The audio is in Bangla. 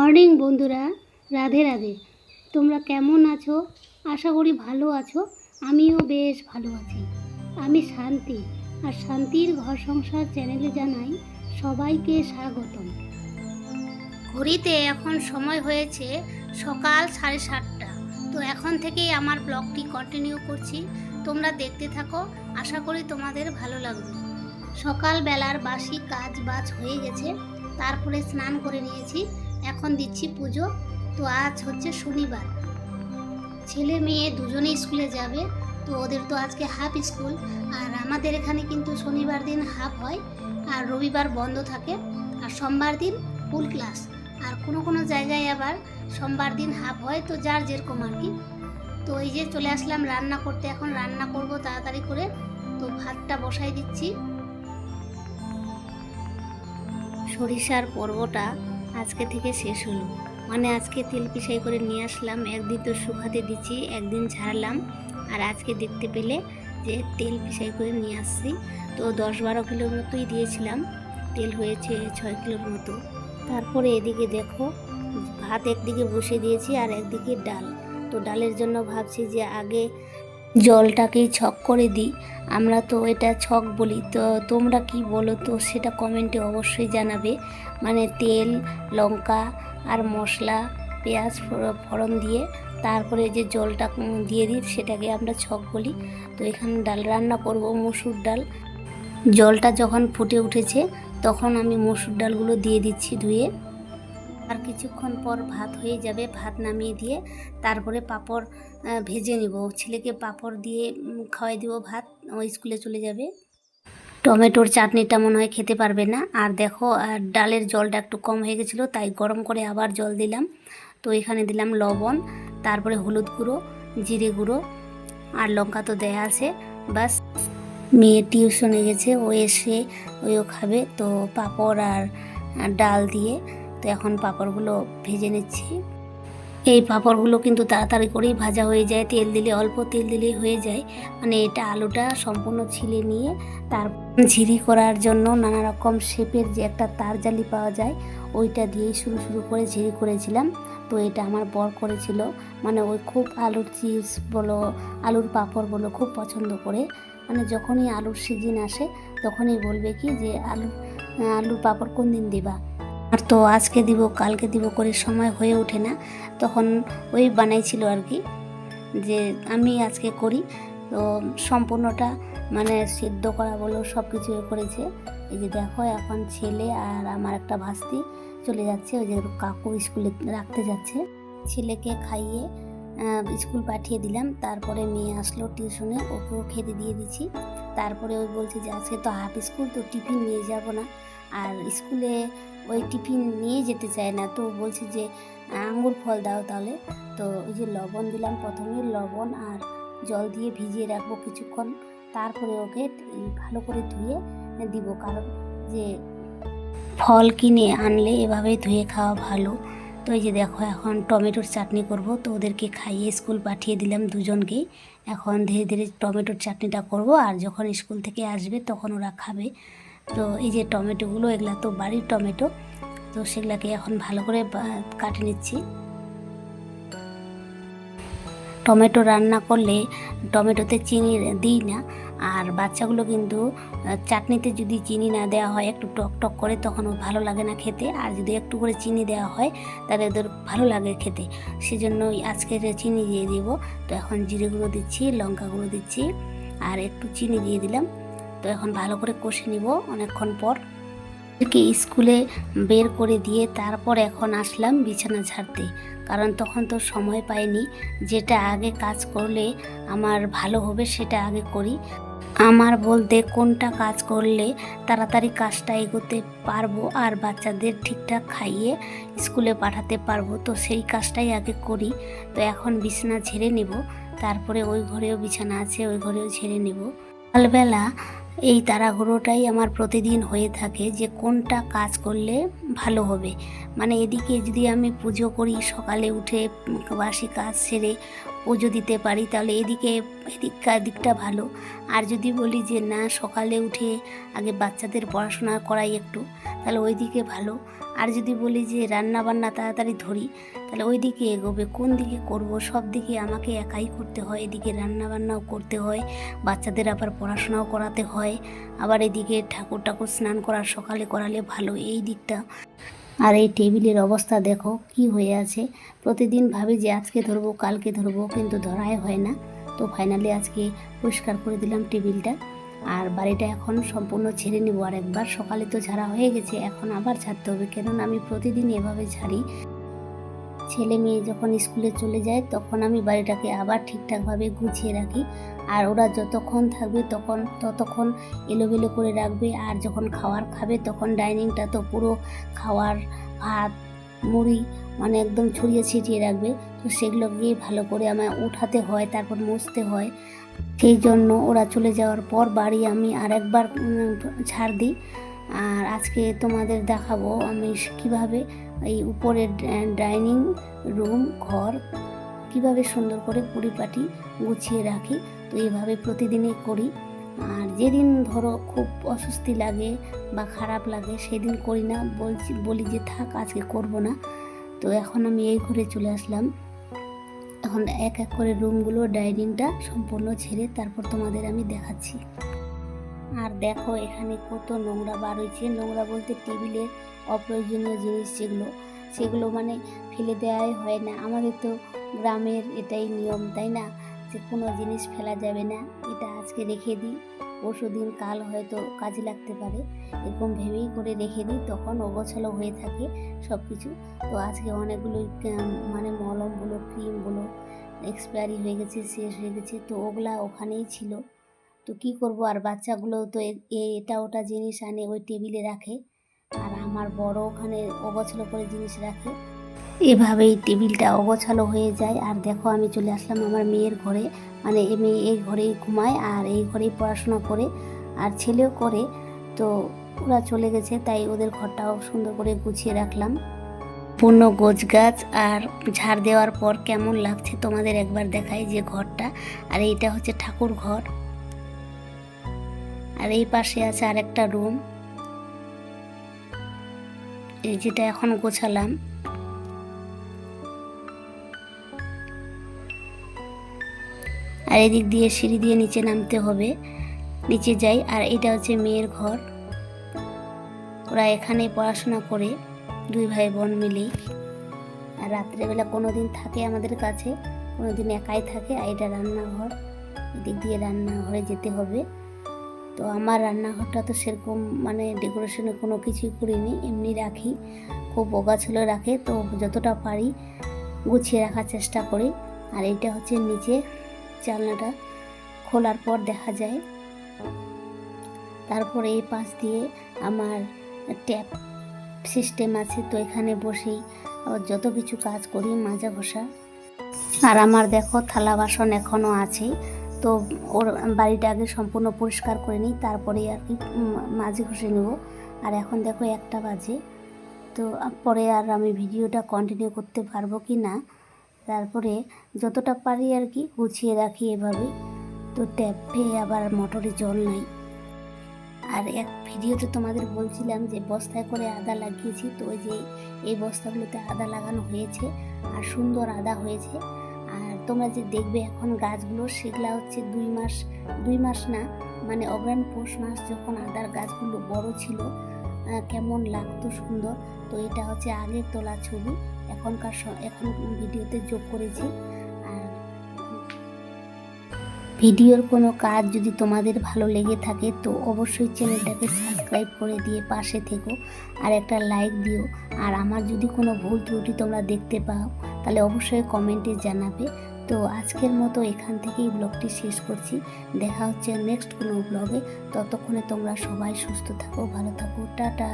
মর্নিং বন্ধুরা, রাধে রাধে। তোমরা কেমন আছো? আশা করি ভালো আছো। আমিও বেশ ভালো আছি। আমি শান্তি, আর শান্তির ঘর সংসার চ্যানেলে জানাই সবাইকে স্বাগতম। ঘড়িতে এখন সময় হয়েছে সকাল 7:30। তো এখন থেকেই আমার ব্লগটি কন্টিনিউ করছি। তোমরা দেখতে থাকো, আশা করি তোমাদের ভালো লাগবে। সকালবেলার বাসি কাজ বাজ হয়ে গেছে, তারপরে স্নান করে নিয়েছি। এখন দিচ্ছি পুজো। তো আজ হচ্ছে শনিবার, ছেলে মেয়ে দুজনেই স্কুলে যাবে। তো ওদের তো আজকে হাফ স্কুল, আর আমাদের এখানে কিন্তু শনিবার দিন হাফ হয়, আর রবিবার বন্ধ থাকে, আর সোমবার দিন ফুল ক্লাস। আর কোনো কোনো জায়গায় আবার সোমবার দিন হাফ হয়, তো যার যেরকম আর কি। তো এই যে চলে আসলাম রান্না করতে। এখন রান্না করব তাড়াতাড়ি করে। তো ভাতটা বসাই দিচ্ছি। সরিষার পর্বটা আজকে থেকে শেষ হলো, মানে আজকে তেল পিসাই করে নিয়ে আসলাম। একদিন তো শুকাতে দিচ্ছি, একদিন ঝাড়লাম, আর আজকে দেখতে পেলে যে তেল পিসাই করে নিয়ে আসছি। তো 10-12 কিলোর মতোই দিয়েছিলাম, তেল হয়েছে 6 কিলোর মতো। তারপরে এদিকে দেখো, ভাত একদিকে বসিয়ে দিয়েছি আর একদিকে ডাল। তো ডালের জন্য ভাবছি যে আগে জলটাকেই ছক করে দিই। আমরা তো এটা ছক বলি, তো তোমরা কি বলো তো সেটা কমেন্টে অবশ্যই জানাবে। মানে তেল, লঙ্কা আর মশলা, পেঁয়াজ ফোড়ন দিয়ে তারপরে যে জলটা দিয়ে দিই, সেটাকে আমরা ছক বলি। তো এখানে ডাল রান্না করব, মসুর ডাল। জলটা যখন ফুটে উঠেছে তখন আমি মসুর ডালগুলো দিয়ে দিচ্ছি ধুয়ে। আর কিছুক্ষণ পর ভাত হয়ে যাবে, ভাত নামিয়ে দিয়ে তারপরে পাঁপড় ভেজে নেব। ছেলেকে পাঁপড় দিয়ে খাওয়াই দেবো, ভাত ওই স্কুলে চলে যাবে। টমেটোর চাটনিটা মনে হয় খেতে পারবে না। আর দেখো, আর ডালের জলটা একটু কম হয়ে গেছিলো, তাই গরম করে আবার জল দিলাম। তো এখানে দিলাম লবণ, তারপরে হলুদ গুঁড়ো, জিরে গুঁড়ো আর লঙ্কা তো দেয়া আছে। বাস, মেয়ে টিউশনে গেছে, ও এসে ওইও খাবে। তো পাঁপড় আর ডাল দিয়ে তো এখন পাঁপড়গুলো ভেজে নিচ্ছি। এই পাঁপড়গুলো কিন্তু তাড়াতাড়ি করেই ভাজা হয়ে যায়, তেল দিলে অল্প তেল দিলেই হয়ে যায়। মানে এটা আলুটা সম্পূর্ণ ছিলে নিয়ে তার ঝিরি করার জন্য নানা রকম শেপের যে একটা তারজালি পাওয়া যায়, ওইটা দিয়েই শুরু শুরু করে ঝিরি করেছিলাম। তো এটা আমার বর করেছিল, মানে ওই খুব আলুর চিপস বলো, আলুর পাঁপড় বলো, খুব পছন্দ করে। মানে যখনই আলুর সিজন আসে তখনই বলবে কি যে আলুর পাঁপড় কোন দিন দিবা। আর তো আজকে দিব কালকে দিব করে সময় হয়ে ওঠে না, তখন ওই বানাইছিল আর কি, যে আমি আজকে করি। তো সম্পূর্ণটা মানে সিদ্ধ করা বলো সব কিছু করেছে। এই যে দেখো, এখন ছেলে আর আমার একটা ভাস্তি চলে যাচ্ছে, ওই যে কাকু স্কুলে রাখতে যাচ্ছে। ছেলেকে খাইয়ে স্কুল পাঠিয়ে দিলাম। তারপরে মেয়ে আসলো টিউশনে, ওকেও খেতে দিয়ে দিচ্ছি। তারপরে ওই বলছে যে আজকে তো হাফ স্কুল, তো টিফিন নিয়ে যাব না। আর স্কুলে ওই টিফিন নিয়ে যেতে চায় না, তো বলছে যে আঙ্গুর ফল দাও তাহলে। তো ওই যে লবণ দিলাম, প্রথমে লবণ আর জল দিয়ে ভিজিয়ে রাখবো কিছুক্ষণ, তারপরে ওকে ভালো করে ধুয়ে দিব। কারণ যে ফল কিনে আনলে এভাবেই ধুয়ে খাওয়া ভালো। তো এই যে দেখো, এখন টমেটোর চাটনি করব। তো ওদেরকে খাইয়ে স্কুল পাঠিয়ে দিলাম দুজনকেই। এখন ধীরে ধীরে টমেটোর চাটনিটা করব, আর যখন স্কুল থেকে আসবে তখন ওরা খাবে। তো এই যে টমেটোগুলো, এগুলা তো বাড়ির টমেটো, তো সেগুলাকে এখন ভালো করে কাটে নিচ্ছি। টমেটো রান্না করলে টমেটোতে চিনি দিই না, আর বাচ্চাগুলো কিন্তু চাটনিতে যদি চিনি না দেওয়া হয় একটু টক টক করে, তখন ও ভালো লাগে না খেতে। আর যদি একটু করে চিনি দেওয়া হয় তাহলে ওদের ভালো লাগে খেতে, সেজন্যই আজকে চিনি দিয়ে দিব। তো এখন জিরে গুঁড়ো দিচ্ছি, লঙ্কা গুঁড়ো দিচ্ছি, আর একটু চিনি দিয়ে দিলাম। তো এখন ভালো করে কষে নিব অনেকক্ষণ পর। স্কুলে বের করে দিয়ে তারপর এখন আসলাম বিছানা ঝাড়তে, কারণ তখন তো সময় পাইনি। যেটা আগে কাজ করলে আমার ভালো হবে সেটা আগে করি। আমার বলতে কোনটা কাজ করলে তাড়াতাড়ি কাজটা এগোতে পারবো আর বাচ্চাদের ঠিকঠাক খাইয়ে স্কুলে পাঠাতে পারবো, তো সেই কাজটাই আগে করি। তো এখন বিছানা ঝেড়ে নেব, তারপরে ওই ঘরেও বিছানা আছে, ওই ঘরেও ঝেড়ে নেব। সকালবেলা এই তাড়াহুড়োটাই আমার প্রতিদিন হয়ে থাকে, যে কোনটা কাজ করলে ভালো হবে। মানে এদিকে যদি আমি পুজো করি, সকালে উঠে বাসি কাজ সেরে পুজো দিতে পারি, তাহলে এদিককার দিকটা ভালো। আর যদি বলি যে না, সকালে উঠে আগে বাচ্চাদের পড়াশোনা করাই একটু, তাহলে ওই দিকে ভালো। আর যদি বলি যে রান্না বান্না তাড়াতাড়ি ধরি, তাহলে ওই দিকে এগোবে। কোন দিকে করব? সব দিকে আমাকে একাই করতে হয়। এদিকে রান্না বান্নাও করতে হয়, বাচ্চাদের আবার পড়াশোনাও করাতে হয়, আবার এদিকে ঠাকুর স্নান করার সকালে করালে ভালো এই দিকটা। আর এই টেবিলের অবস্থা দেখো কি হয়ে আছে। প্রতিদিন ভাবি যে আজকে ধরবো কালকে ধরবো, কিন্তু ধরাই হয় না। তো ফাইনালি আজকে পরিষ্কার করে দিলাম টেবিলটা। আর বাড়িটা এখন সম্পূর্ণ ঝেড়ে নেবো আর একবার। সকালে তো ঝাড়া হয়ে গেছে, এখন আবার ঝাড়তে হবে, কেননা আমি প্রতিদিন এভাবে ঝাড়ি। ছেলে মেয়ে যখন স্কুলে চলে যায় তখন আমি বাড়িটাকে আবার ঠিকঠাকভাবে গুছিয়ে রাখি। আর ওরা যতক্ষণ থাকবে ততক্ষণ এলোমেলো করে রাখবে। আর যখন খাওয়ার খাবে তখন ডাইনিংটা তো পুরো খাওয়ার ভাত মুড়ি মানে একদম ছড়িয়ে ছিটিয়ে রাখবে। তো সেগুলোকে ভালো করে আমায় উঠাতে হয়, তারপর মুছতে হয়। সেই জন্য ওরা চলে যাওয়ার পর বাড়ি আমি আর একবার ঝাড় দিই। আর আজকে তোমাদের দেখাবো আমি কিভাবে এই উপরের ডাইনিং রুম ঘর কিভাবে সুন্দর করে পরিপাটি গুছিয়ে রাখি। তো এইভাবে প্রতিদিনই করি। আর যেদিন ধরো খুব অস্বস্তি লাগে বা খারাপ লাগে সেদিন করি না, বলি যে থাক আজকে করব না। তো এখন আমি এই ঘরে চলে আসলাম। এখন এক এক করে রুমগুলো ডাইনিংটা সম্পূর্ণ ঝেড়ে তারপর তোমাদের আমি দেখাচ্ছি। আর দেখো এখানে কত নোংরা বার হয়েছে। নোংরা বলতে টেবিলের অপ্রয়োজনীয় জিনিস সেগুলো মানে ফেলে দেওয়াই হয় না। আমাদের তো গ্রামের এটাই নিয়ম, তাই না, যে কোনো জিনিস ফেলা যাবে না। এটা আজকে রেখে দিই, পরশুদিন কাল হয়তো কাজে লাগতে পারে, এরকম ভেবেই করে রেখে দিই। তখন অগোছালো হয়ে থাকে সব কিছু। তো আজকে অনেকগুলো মানে মলমগুলো ক্রিমগুলো এক্সপায়ারি হয়ে গেছে, শেষ হয়ে গেছে, তো ওগুলা ওখানেই ছিল। তো কি করব, আর বাচ্চাগুলো তো এটা ওটা জিনিস আনে ওই টেবিলে রাখে, আর আমার বড় ওখানে অগোছালো করে জিনিস রাখে। এভাবেই টেবিলটা অগোছালো হয়ে যায়। আর দেখো আমি চলে আসলাম আমার মেয়ের ঘরে, মানে মেয়ে এই ঘরেই ঘুমায় আর এই ঘরেই পড়াশোনা করে, আর ছেলেও করে। তো ওরা চলে গেছে, তাই ওদের ঘরটাও সুন্দর করে গুছিয়ে রাখলাম। পূর্ণ গোছগাছ আর ঝাড় দেওয়ার পর কেমন লাগছে তোমাদের একবার দেখাই যে ঘরটা। আর এইটা হচ্ছে ঠাকুর ঘর। আর এই পাশে আছে আরেকটা রুম, এই যেটা এখন গোছালাম। আর এদিক দিয়ে সিঁড়ি দিয়ে নিচে নামতে হবে, নিচে যাই। আর এটা হচ্ছে মেয়ের ঘর, ওরা এখানে পড়াশোনা করে দুই ভাই বোন মিলেই। আর রাত্রেবেলা কোনো দিন থাকে আমাদের কাছে, কোনো দিন একাই থাকে। আর এটা রান্নাঘর, এদিক দিয়ে রান্নাঘরে যেতে হবে। তো আমার রান্নাঘরটা তো সেরকম মানে ডেকোরেশনে কোনো কিছুই করিনি, এমনি রাখি, খুব অগাছালো রাখে। তো যতটা পারি গুছিয়ে রাখার চেষ্টা করি। আর এইটা হচ্ছে নিচে, জানলাটা খোলার পর দেখা যায়। তারপরে এই পাশ দিয়ে আমার ট্যাপ সিস্টেম আছে, তো এখানে বসেই যত কিছু কাজ করি, মাজা ঘষা। আর আমার দেখো থালা বাসন এখনও আছে, তো ওর বাড়িটা আগে সম্পূর্ণ পরিষ্কার করে নিই, তারপরে আর কি মাঝে ঘষে নেব। আর এখন দেখো 1টা বাজে, তো পরে আর আমি ভিডিওটা কন্টিনিউ করতে পারবো কি না। তারপরে যতটা পারি আর কি গুছিয়ে রাখি এভাবে। তো ট্যাপে আবার মোটরে জল নাই। আর এক ভিডিওতে তোমাদের বলছিলাম যে বস্তায় করে আদা লাগিয়েছি, তো ওই যে এই বস্তাগুলোতে আদা লাগানো হয়েছে আর সুন্দর আদা হয়েছে। আর তোমরা যে দেখবে এখন গাছগুলো, সেগুলো হচ্ছে 2 মাস না, মানে অগ্রহায়ণ পৌষ মাস যখন আদার গাছগুলো বড় ছিল কেমন লাগতো সুন্দর। তো এটা হচ্ছে আগের তোলা ছবি, এখন ভিডিওতে যোগ করেছি। আর ভিডিওর কোনো কাজ যদি তোমাদের ভালো লেগে থাকে তো অবশ্যই চ্যানেলটাকে সাবস্ক্রাইব করে দিয়ে পাশে থেকো, আর একটা লাইক দিও। আর আমার যদি কোনো ভুল ত্রুটি তোমরা দেখতে পাও তাহলে অবশ্যই কমেন্টে জানাবে। তো আজকের মতো এখান থেকেই ব্লগটি শেষ করছি। দেখা হচ্ছে নেক্সট কোনো ব্লগে। ততক্ষণে তোমরা সবাই সুস্থ থাকো, ভালো থাকো, টাটা।